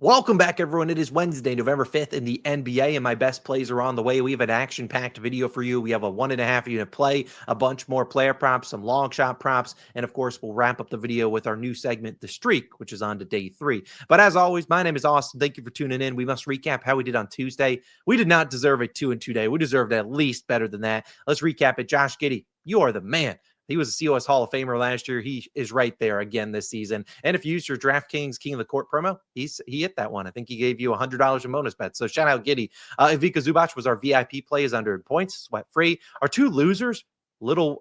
Welcome back, everyone. It is Wednesday, November 5th in the NBA, and my best plays are on the way. We have an action-packed video for you. We have a 1.5-unit play, a bunch more player props, some long shot props, and of course, we'll wrap up the video with our new segment, The Streak, which is on to day 3. But as always, my name is Austin. Thank you for tuning in. We must recap how we did on Tuesday. We did not deserve a 2-2 day. We deserved at least better than that. Let's recap it. Josh Giddey, you are the man. He was a COS Hall of Famer last year. He is right there again this season. And if you use your DraftKings King of the Court promo, he hit that one. I think he gave you $100 in bonus bets. So shout out Giddy. Ivica Zubac was our VIP play, is under points, sweat free. Our two losers, little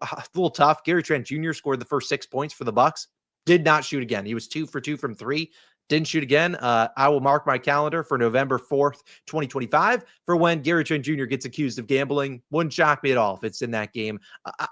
tough. Gary Trent Jr. scored the first 6 points for the Bucks. Did not shoot again. He was 2 for 2 from 3. Didn't shoot again. I will mark my calendar for November 4th, 2025 for when Gary Trent Jr. gets accused of gambling. Wouldn't shock me at all if it's in that game.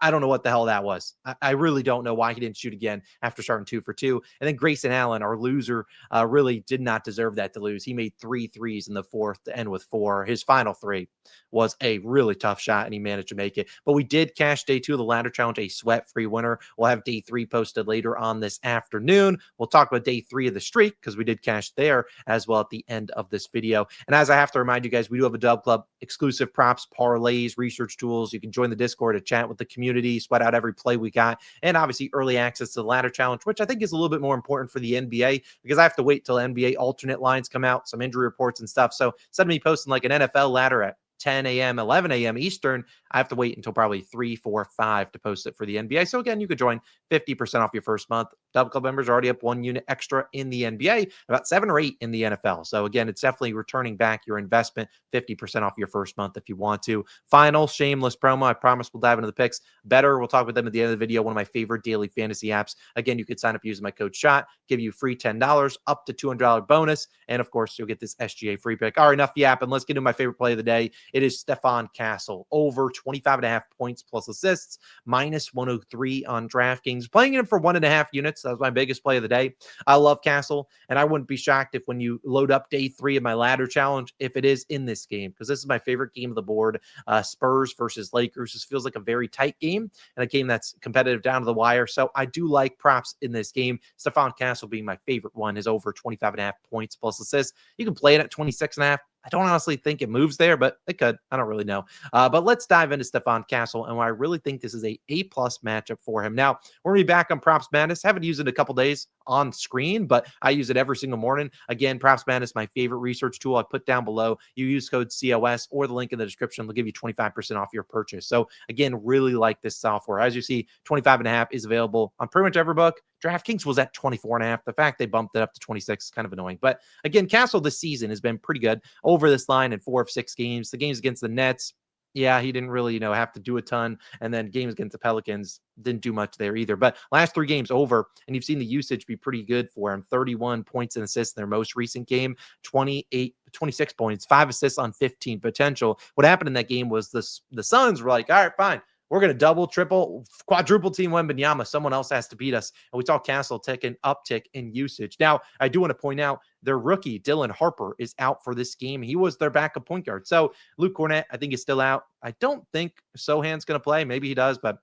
I don't know what the hell that was. I really don't know why he didn't shoot again after starting 2 for 2. And then Grayson Allen, our loser, really did not deserve that to lose. He made 3 threes in the fourth to end with 4. His final 3 was a really tough shot, and he managed to make it. But we did cash day 2 of the ladder challenge, a sweat-free winner. We'll have day 3 posted later on this afternoon. We'll talk about day 3 of the streak, because we did cash there as well at the end of this video. And as I have to remind you guys, we do have a Dub Club, exclusive props, parlays, research tools. You can join the Discord to chat with the community, sweat out every play we got, and obviously early access to the ladder challenge, which I think is a little bit more important for the NBA because I have to wait till NBA alternate lines come out, some injury reports and stuff. So instead of me posting like an NFL ladder at 10 a.m., 11 a.m. Eastern, I have to wait until probably 3, 4, 5 to post it for the NBA. So again, you could join 50% off your first month. Double Club members are already up 1 unit extra in the NBA, about 7 or 8 in the NFL. So again, it's definitely returning back your investment, 50% off your first month if you want to. Final shameless promo. I promise we'll dive into the picks. Betr, we'll talk about them at the end of the video. One of my favorite daily fantasy apps. Again, you could sign up using my code SHOT, give you free $10, up to $200 bonus. And of course, you'll get this SGA free pick. All right, enough yapping. Let's get into my favorite play of the day. It is Stephon Castle, over 25.5 points plus assists, minus 103 on DraftKings. Playing him for 1.5 units. That was my biggest play of the day. I love Castle, and I wouldn't be shocked if when you load up day 3 of my ladder challenge, if it is in this game, because this is my favorite game of the board. Spurs versus Lakers. This feels like a very tight game and a game that's competitive down to the wire. So I do like props in this game. Stephon Castle being my favorite one is over 25.5 points plus assists. You can play it at 26.5. I don't honestly think it moves there, but it could. I don't really know. But let's dive into Stephon Castle, and why I really think this is a A-plus matchup for him. Now, we're going to be back on Props Madness. Haven't used it in a couple days on screen, but I use it every single morning. Again, Props Madness, my favorite research tool. I put down below. You use code COS or the link in the description. They'll give you 25% off your purchase. So, again, really like this software. As you see, 25.5 is available on pretty much every book. DraftKings was at 24.5. The fact they bumped it up to 26 is kind of annoying. But again, Castle this season has been pretty good over this line in 4 of 6 games. The games against the Nets, yeah, he didn't really, have to do a ton. And then games against the Pelicans didn't do much there either. But last 3 games over, and you've seen the usage be pretty good for him. 31 points and assists in their most recent game, 26 points, 5 assists on 15 potential. What happened in that game was the Suns were like, all right, fine. We're going to double, triple, quadruple team Wembanyama. Someone else has to beat us. And we saw Castle take an uptick in usage. Now, I do want to point out their rookie, Dylan Harper, is out for this game. He was their backup point guard. So Luke Cornett, I think, is still out. I don't think Sohan's going to play. Maybe he does, but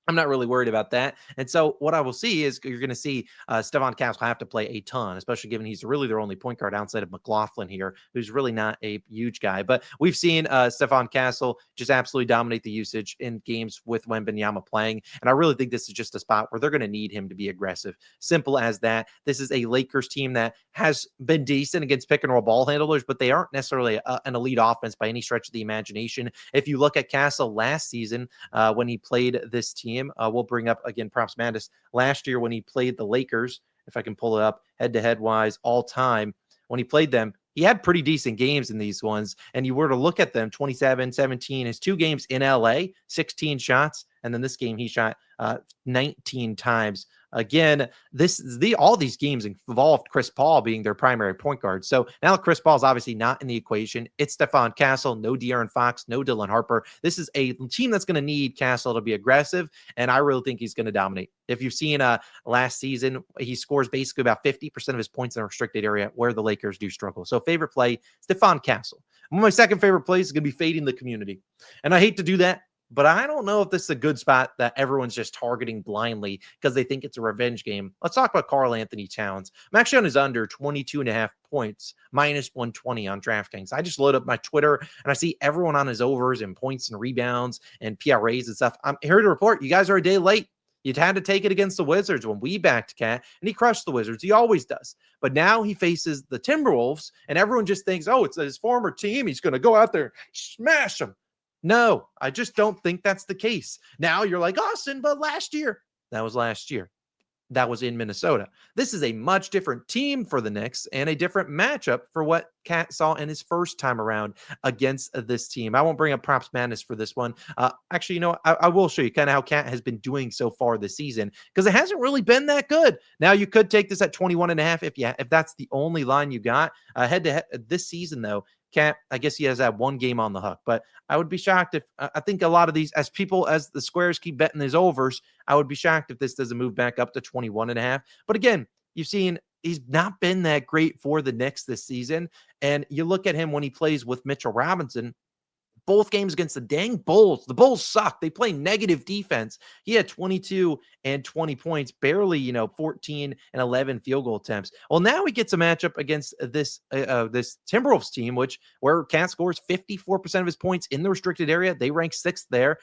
I'm not really worried about that. And so what I will see is you're going to see Stephon Castle have to play a ton, especially given he's really their only point guard outside of McLaughlin here, who's really not a huge guy. But we've seen Stephon Castle just absolutely dominate the usage in games with Wembanyama playing. And I really think this is just a spot where they're going to need him to be aggressive. Simple as that. This is a Lakers team that has been decent against pick and roll ball handlers, but they aren't necessarily an elite offense by any stretch of the imagination. If you look at Castle last season when he played this team, we'll bring up again Props Madness last year when he played the Lakers. If I can pull it up head-to-head wise all time, when he played them, he had pretty decent games in these ones. And you were to look at them, 27, 17, his 2 games in LA, 16 shots. And then this game, he shot 19 times. Again, all these games involved Chris Paul being their primary point guard. So now Chris Paul is obviously not in the equation. It's Stephon Castle, no De'Aaron Fox, no Dylan Harper. This is a team that's going to need Castle to be aggressive, and I really think he's going to dominate. If you've seen last season, he scores basically about 50% of his points in the restricted area where the Lakers do struggle. So favorite play, Stephon Castle. One of my second favorite plays is going to be fading the community. And I hate to do that, but I don't know if this is a good spot that everyone's just targeting blindly because they think it's a revenge game. Let's talk about Karl-Anthony Towns. I'm actually on his under 22.5 points, minus 120 on DraftKings. I just load up my Twitter and I see everyone on his overs and points and rebounds and PRAs and stuff. I'm here to report you guys are a day late. You'd had to take it against the Wizards when we backed Cat, and he crushed the Wizards. He always does. But now he faces the Timberwolves, and everyone just thinks, oh, it's his former team. He's going to go out there and smash them. No, I just don't think that's the case. Now you're like, Austin, but last year. That was last year. That was in Minnesota. This is a much different team for the Knicks and a different matchup for what Cat saw in his first time around against this team. I won't bring up props madness for this one. Actually, I will show you kind of how Cat has been doing so far this season because it hasn't really been that good. Now you could take this at 21.5 if that's the only line you got. Head to head this season though, Cat, I guess he has that one game on the hook, but I would be shocked if I think a lot of these, as the squares keep betting his overs, I would be shocked if this doesn't move back up to 21.5. But again, you've seen he's not been that great for the Knicks this season. And you look at him when he plays with Mitchell Robinson, both games against the dang Bulls. The Bulls suck. They play negative defense. He had 22 and 20 points, barely, 14 and 11 field goal attempts. Well, now he gets a matchup against this Timberwolves team, where Cat scores 54% of his points in the restricted area. They rank 6th there.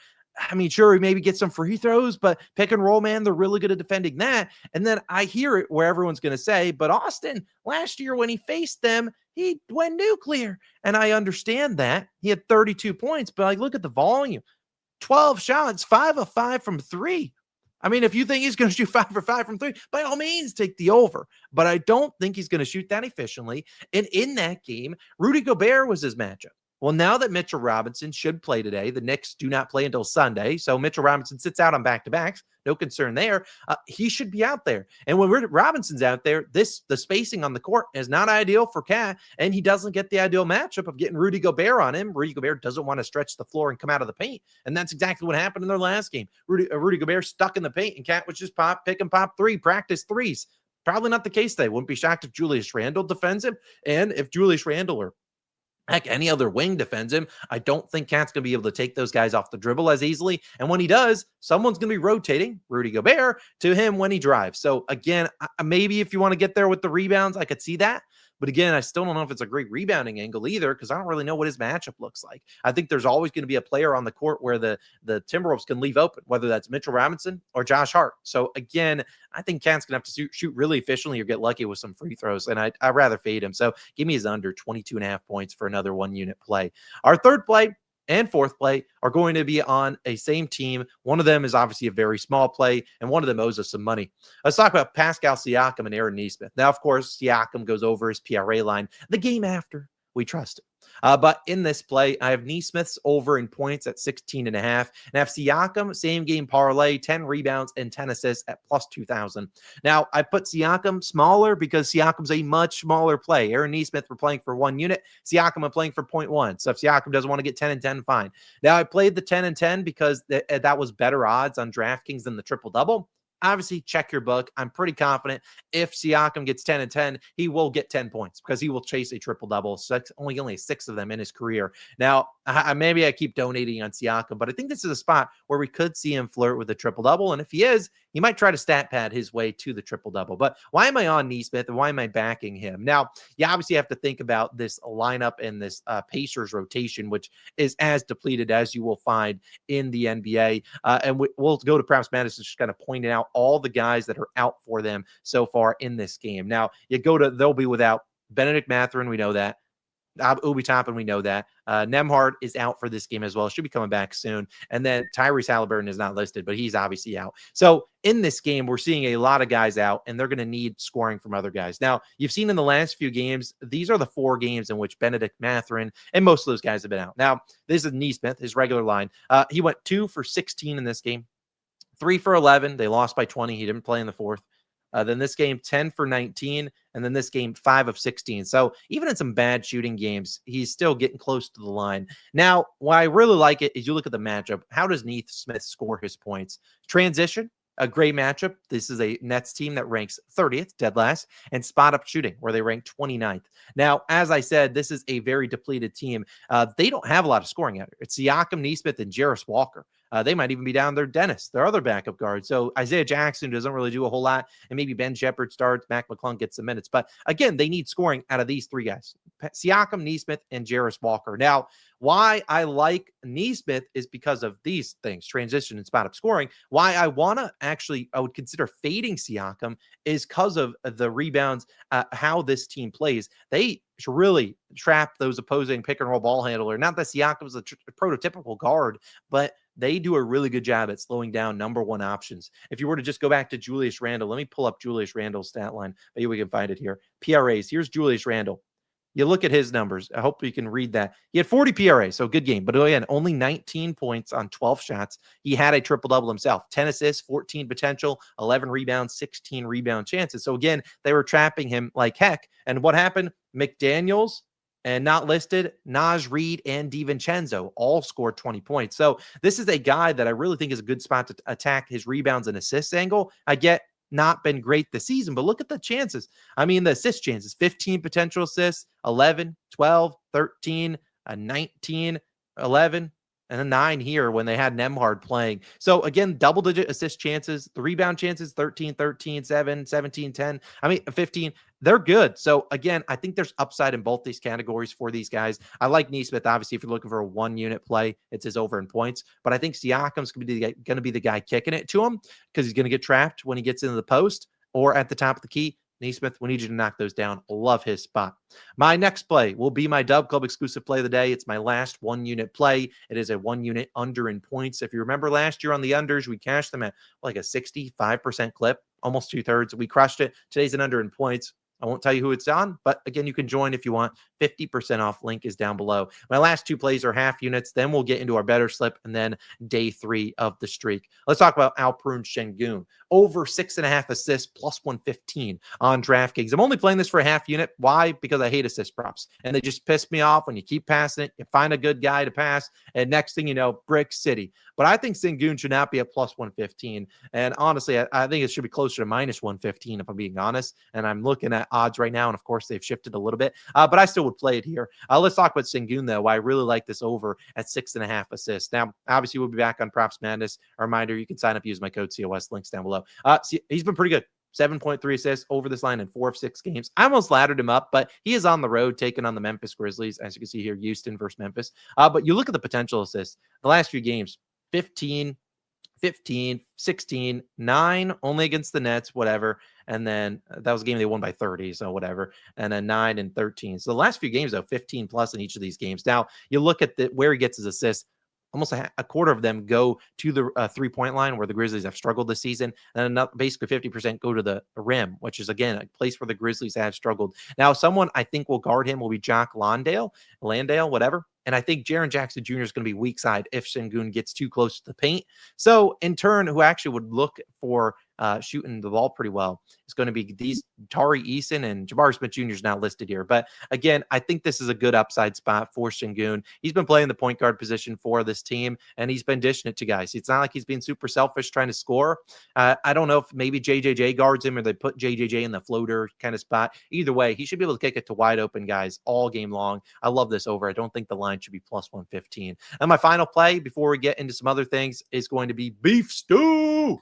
I mean, sure, he maybe gets some free throws, but pick and roll, man, they're really good at defending that. And then I hear it where everyone's going to say, but Austin, last year when he faced them, he went nuclear. And I understand that. He had 32 points, but like, look at the volume. 12 shots, 5 of 5 from 3. I mean, if you think he's going to shoot 5 for 5 from 3, by all means, take the over. But I don't think he's going to shoot that efficiently. And in that game, Rudy Gobert was his matchup. Well, now that Mitchell Robinson should play today, the Knicks do not play until Sunday. So Mitchell Robinson sits out on back-to-backs. No concern there. He should be out there. And when Robinson's out there, the spacing on the court is not ideal for Cat, and he doesn't get the ideal matchup of getting Rudy Gobert on him. Rudy Gobert doesn't want to stretch the floor and come out of the paint, and that's exactly what happened in their last game. Rudy Gobert stuck in the paint, and Cat was just pick and pop practice threes. Probably not the case today. Wouldn't be shocked if Julius Randle defends him, and if Julius Randle or heck, any other wing defends him. I don't think Cat's going to be able to take those guys off the dribble as easily. And when he does, someone's going to be rotating Rudy Gobert to him when he drives. So again, maybe if you want to get there with the rebounds, I could see that. But again, I still don't know if it's a great rebounding angle either because I don't really know what his matchup looks like. I think there's always going to be a player on the court where the Timberwolves can leave open, whether that's Mitchell Robinson or Josh Hart. So again, I think Cat's going to have to shoot really efficiently or get lucky with some free throws, and I'd rather fade him. So give me his under 22.5 points for another 1-unit play. Our third play and fourth play are going to be on a same team. One of them is obviously a very small play, and one of them owes us some money. Let's talk about Pascal Siakam and Aaron Nesmith. Now, of course, Siakam goes over his PRA line the game after. We trust him. But in this play, I have Nesmith's over in points at 16.5. And I have Siakam, same game parlay, 10 rebounds and 10 assists at plus 2,000. Now, I put Siakam smaller because Siakam's a much smaller play. Aaron Nesmith, we're playing for 1 unit. Siakam, I'm playing for 0.1. So if Siakam doesn't want to get 10 and 10, fine. Now, I played the 10 and 10 because that was better odds on DraftKings than the triple-double. Obviously, check your book. I'm pretty confident if Siakam gets 10 and 10, he will get 10 points because he will chase a triple-double. So that's only 6 of them in his career. Now, maybe I keep donating on Siakam, but I think this is a spot where we could see him flirt with a triple-double. And if he is, he might try to stat pad his way to the triple-double. But why am I on Nesmith and why am I backing him? Now, you obviously have to think about this lineup and this Pacers rotation, which is as depleted as you will find in the NBA. And we'll go to Props Madison, just kind of pointing out all the guys that are out for them so far in this game. Now, they'll be without Benedict Mathurin, we know that. Obi Toppin, we know that. Nembhard is out for this game as well. Should be coming back soon. And then Tyrese Halliburton is not listed, but he's obviously out. So in this game, we're seeing a lot of guys out, and they're going to need scoring from other guys. Now, you've seen in the last few games, these are the 4 games in which Benedict Mathurin and most of those guys have been out. Now, this is Nesmith, his regular line. He went 2 for 16 in this game. 3 for 11. They lost by 20. He didn't play in the fourth. Then this game, 10 for 19. And then this game, 5 of 16. So even in some bad shooting games, he's still getting close to the line. Now, why I really like it is you look at the matchup. How does Nesmith score his points? Transition, a great matchup. This is a Nets team that ranks 30th, dead last, and spot up shooting, where they rank 29th. Now, as I said, this is a very depleted team. They don't have a lot of scoring out here. It's Siakam, Nesmith, and Jarris Walker. They might even be down their Dennis, their other backup guard. So Isaiah Jackson doesn't really do a whole lot, and maybe Ben Shepherd starts, Mac McClung gets some minutes. But again, they need scoring out of these three guys: Siakam, Nesmith, and Jarris Walker. Now, why I like Nesmith is because of these things: transition and spot up scoring. Why I would consider fading Siakam is because of the rebounds, how this team plays. They really trap those opposing pick and roll ball handler. Not that Siakam is a prototypical guard, but they do a really good job at slowing down number one options. If you were to just go back to Julius Randle, let me pull up Julius Randle's stat line. Maybe we can find it here. PRAs. Here's Julius Randle. You look at his numbers. I hope you can read that. He had 40 PRA, so good game. But again, only 19 points on 12 shots. He had a triple-double himself. 10 assists, 14 potential, 11 rebounds, 16 rebound chances. So again, they were trapping him like heck. And what happened? McDaniels and not listed, Naj Reed and DiVincenzo all scored 20 points. So this is a guy that I really think is a good spot to attack his rebounds and assists angle. I get not been great this season, but look at the chances. I mean, the assist chances: 15 potential assists, 11, 12, 13, 19, 11, and a 9 here when they had Nemhard playing. So again, double digit assist chances, the rebound chances: 13, 13, 7, 17, 10. I mean, 15. They're good. So again, I think there's upside in both these categories for these guys. I like Nesmith. Obviously, if you're looking for a 1-unit play, it's his over in points. But I think Siakam's going to be the guy kicking it to him, because he's going to get trapped when he gets into the post or at the top of the key. Nesmith, we need you to knock those down. Love his spot. My next play will be my Dub Club exclusive play of the day. It's my last 1-unit play. It is a 1-unit under in points. If you remember last year on the unders, we cashed them at like a 65% clip, almost 2/3. We crushed it. Today's an under in points. I won't tell you who it's on, but again, you can join if you want. 50% off. Link is down below. My last 2 plays are half units. Then we'll get into our better slip and then day 3 of the streak. Let's talk about Alperen Sengun. Over 6.5 assists, plus 115 on DraftKings. I'm only playing this for a half unit. Why? Because I hate assist props. And they just piss me off when you keep passing it. You find a good guy to pass, and next thing you know, Brick City. But I think Sengun should not be at plus 115. And honestly, I think it should be closer to minus 115, if I'm being honest. And I'm looking at odds right now, and of course, they've shifted a little bit. But I still would play it here. Let's talk about Sengun, though. Why I really like this over at 6.5 assists. Now, obviously, we'll be back on Props Madness. A reminder, you can sign up, use my code COS. Links down below. He's been pretty good. 7.3 assists over this line in 4 of 6 games. I almost laddered him up, but he is on the road taking on the Memphis Grizzlies. As you can see here, Houston versus Memphis. But you look at the potential assists. The last few games, 15, 16, 9 only against the Nets, whatever. And then that was a game they won by 30, so whatever. And then 9 and 13. So the last few games, though, 15 plus in each of these games. Now, you look at where he gets his assists. Almost a quarter of them go to the 3-point line, where the Grizzlies have struggled this season. And basically 50% go to the rim, which is, again, a place where the Grizzlies have struggled. Now, someone I think will guard him will be Jock Landale, whatever. And I think Jaren Jackson Jr. is going to be weak side if Sengun gets too close to the paint. So, in turn, who actually would look for shooting the ball pretty well is going to be these Tari Eason, and Jabari Smith Jr. is not listed here. But again, I think this is a good upside spot for Sengun. He's been playing the point guard position for this team, and he's been dishing it to guys. It's not like he's being super selfish trying to score. I don't know if maybe JJJ guards him, or they put JJJ in the floater kind of spot. Either way, he should be able to kick it to wide open guys all game long. I love this over. I don't think the line should be plus 115. And my final play before we get into some other things is going to be Beef Stew.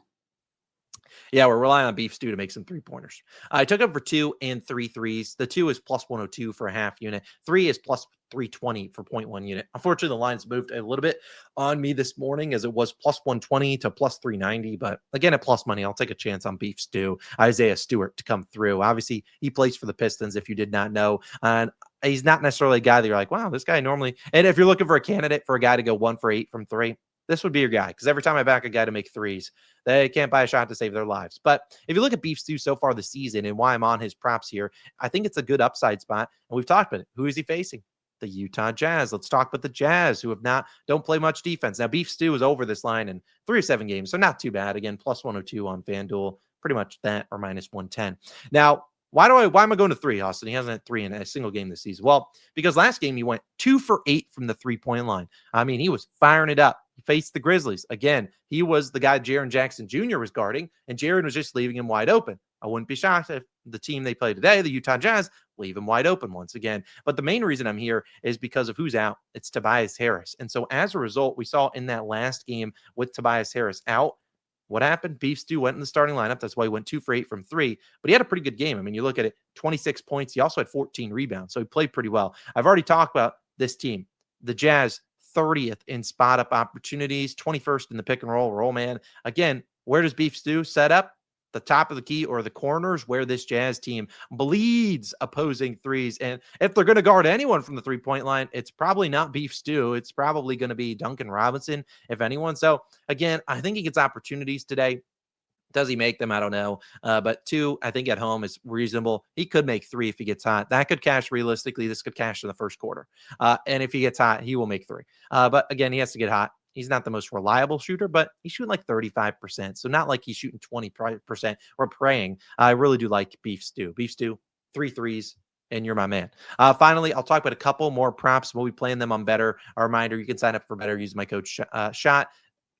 Yeah, we're relying on Beef Stew to make some 3-pointers. I took him for 2 and 3 threes. The 2 is plus 102 for a half unit. 3 is plus 320 for 0.1 unit. Unfortunately, the line's moved a little bit on me this morning, as it was plus 120 to plus 390. But again, at plus money, I'll take a chance on Beef Stew. Isaiah Stewart to come through. Obviously, he plays for the Pistons, if you did not know. And he's not necessarily a guy that you're like, wow, this guy normally. And if you're looking for a candidate for a guy to go 1 for 8 from 3, this would be your guy, because every time I back a guy to make threes, they can't buy a shot to save their lives. But if you look at Beef Stew so far this season and why I'm on his props here, I think it's a good upside spot. And we've talked about it. Who is he facing? The Utah Jazz. Let's talk about the Jazz, who don't play much defense. Now, Beef Stew is over this line in 3 of 7 games, so not too bad. Again, plus 102 on FanDuel, pretty much that, or minus 110. Now, why am I going to 3, Austin? He hasn't had 3 in a single game this season. Well, because last game he went 2 for 8 from the 3-point line. I mean, he was firing it up. He faced the Grizzlies. Again, he was the guy Jaren Jackson Jr. was guarding, and Jaren was just leaving him wide open. I wouldn't be shocked if the team they play today, the Utah Jazz, leave him wide open once again. But the main reason I'm here is because of who's out. It's Tobias Harris. And so as a result, we saw in that last game with Tobias Harris out, what happened? Beef Stew went in the starting lineup. That's why he went 2 for 8 from 3. But he had a pretty good game. I mean, you look at it, 26 points. He also had 14 rebounds. So he played pretty well. I've already talked about this team. The Jazz, 30th in spot up opportunities, 21st in the pick and roll man. Again, where does Beef Stew set up? The top of the key or the corners where this Jazz team bleeds opposing threes. And if they're going to guard anyone from the 3-point line, it's probably not Beef Stew. It's probably going to be Duncan Robinson, if anyone. So again, I think he gets opportunities today. Does he make them? I don't know. But 2, I think at home is reasonable. He could make 3 if he gets hot. That could cash realistically. This could cash in the first quarter. And if he gets hot, he will make 3. But again, he has to get hot. He's not the most reliable shooter, but he's shooting like 35%. So not like he's shooting 20% or praying. I really do like Beef Stew. Beef Stew, 3 threes, and you're my man. Finally, I'll talk about a couple more props. We'll be playing them on Betr. A reminder, you can sign up for Betr. Use my code SHOT.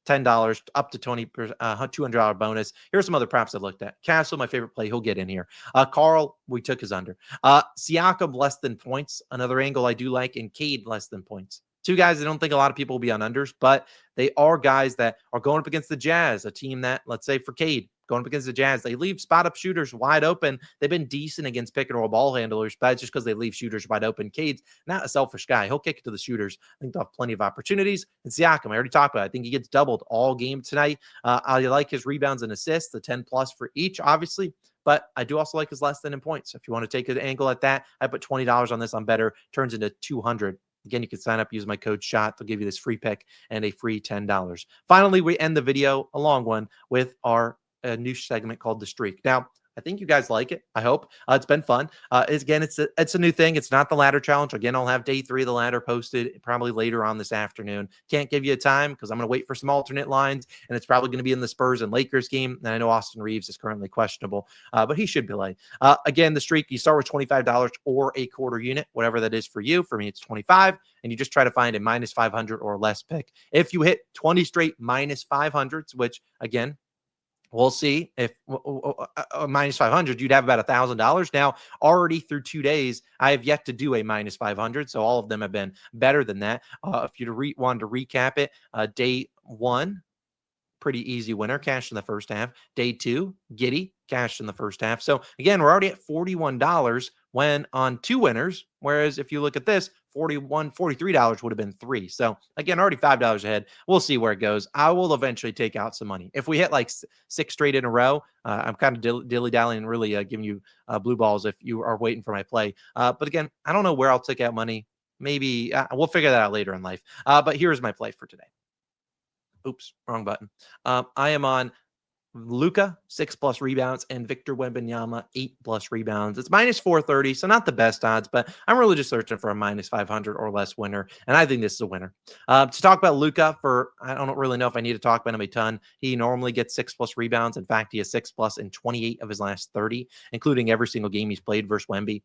$10 up to $200 bonus. Here's some other props I looked at. Castle, my favorite play. He'll get in here. Karl, we took his under. Siakam, less than points. Another angle I do like. And Cade, less than points. 2 guys I don't think a lot of people will be on unders, but they are guys that are going up against the Jazz, a team that, let's say for Cade, going up against the Jazz, they leave spot-up shooters wide open. They've been decent against pick-and-roll ball handlers, but it's just because they leave shooters wide open. Cade's not a selfish guy. He'll kick it to the shooters. I think they'll have plenty of opportunities. And Siakam, I already talked about it. I think he gets doubled all game tonight. I like his rebounds and assists, the 10+ for each, obviously. But I do also like his less than in points. So if you want to take an angle at that, I put $20 on this on Betr. Turns into $200. Again, you can sign up, use my code SHOT. They'll give you this free pick and a free $10. Finally, we end the video, a long one, with our new segment called The Streak. Now, I think you guys like it. I hope it's been fun. It's a new thing. It's not the ladder challenge. Again, I'll have day 3 of the ladder posted probably later on this afternoon. Can't give you a time because I'm going to wait for some alternate lines, and it's probably going to be in the Spurs and Lakers game. And I know Austin Reeves is currently questionable, but he should be late. Again, the streak, you start with $25 or a quarter unit, whatever that is for you. For me, it's 25, and you just try to find a minus 500 or less pick. If you hit 20 straight minus 500s, which again, we'll see if minus 500, you'd have about $1,000. Now, already through 2 days, I have yet to do a minus 500. So all of them have been better than that. If you wanted to recap it, day 1, pretty easy winner, cash in the first half. Day 2, Giddy, cash in the first half. So again, we're already at $41 when on 2 winners. Whereas if you look at this, $43 would have been 3. So again, already $5 ahead. We'll see where it goes. I will eventually take out some money. If we hit like 6 straight in a row, I'm kind of dilly-dallying and really giving you blue balls if you are waiting for my play. But again, I don't know where I'll take out money. Maybe we'll figure that out later in life. But here's my play for today. Oops, wrong button. I am on Luka, 6+ rebounds, and Victor Wembanyama, 8+ rebounds. It's minus 430, so not the best odds, but I'm really just searching for a minus 500 or less winner, and I think this is a winner. To talk about Luka, I don't really know if I need to talk about him a ton. He normally gets 6+ rebounds. In fact, he has 6+ in 28 of his last 30, including every single game he's played versus Wemby.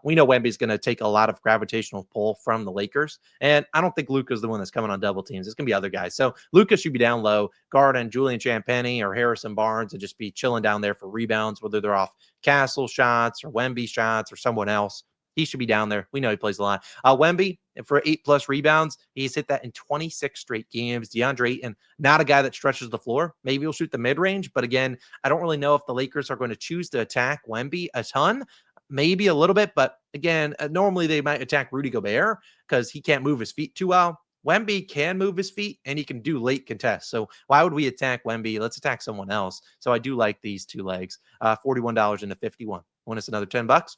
We know Wemby's going to take a lot of gravitational pull from the Lakers, and I don't think Luka's the one that's coming on double teams. It's going to be other guys. So Luka should be down low, guard and Julian Champagny or Harrison Barnes, and just be chilling down there for rebounds, whether they're off Castle shots or Wemby shots or someone else. He should be down there. We know he plays a lot. Wemby, for 8+ rebounds, he's hit that in 26 straight games. DeAndre Ayton, not a guy that stretches the floor. Maybe he'll shoot the mid-range, but again, I don't really know if the Lakers are going to choose to attack Wemby a ton. Maybe a little bit, but again, normally they might attack Rudy Gobert because he can't move his feet too well. Wemby can move his feet and he can do late contests. So why would we attack Wemby? Let's attack someone else. So I do like these 2 legs. $41 into 51. Want us another $10?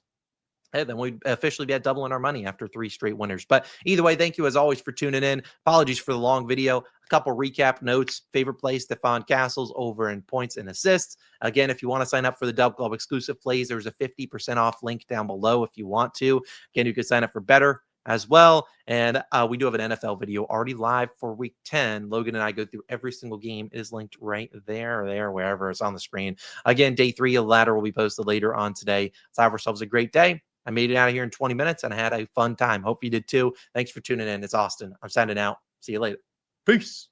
Hey, then we'd officially be at doubling our money after 3 straight winners. But either way, thank you as always for tuning in. Apologies for the long video. A couple recap notes. Favorite play, Stephon Castle's over in points and assists. Again, if you want to sign up for the Dub Club exclusive plays, there's a 50% off link down below if you want to. Again, you can sign up for Betr as well. And we do have an NFL video already live for week 10. Logan and I go through every single game. It is linked right there, wherever it's on the screen. Again, day 3 of the ladder will be posted later on today. Let's have ourselves a great day. I made it out of here in 20 minutes and I had a fun time. Hope you did too. Thanks for tuning in. It's Austin. I'm signing out. See you later. Peace.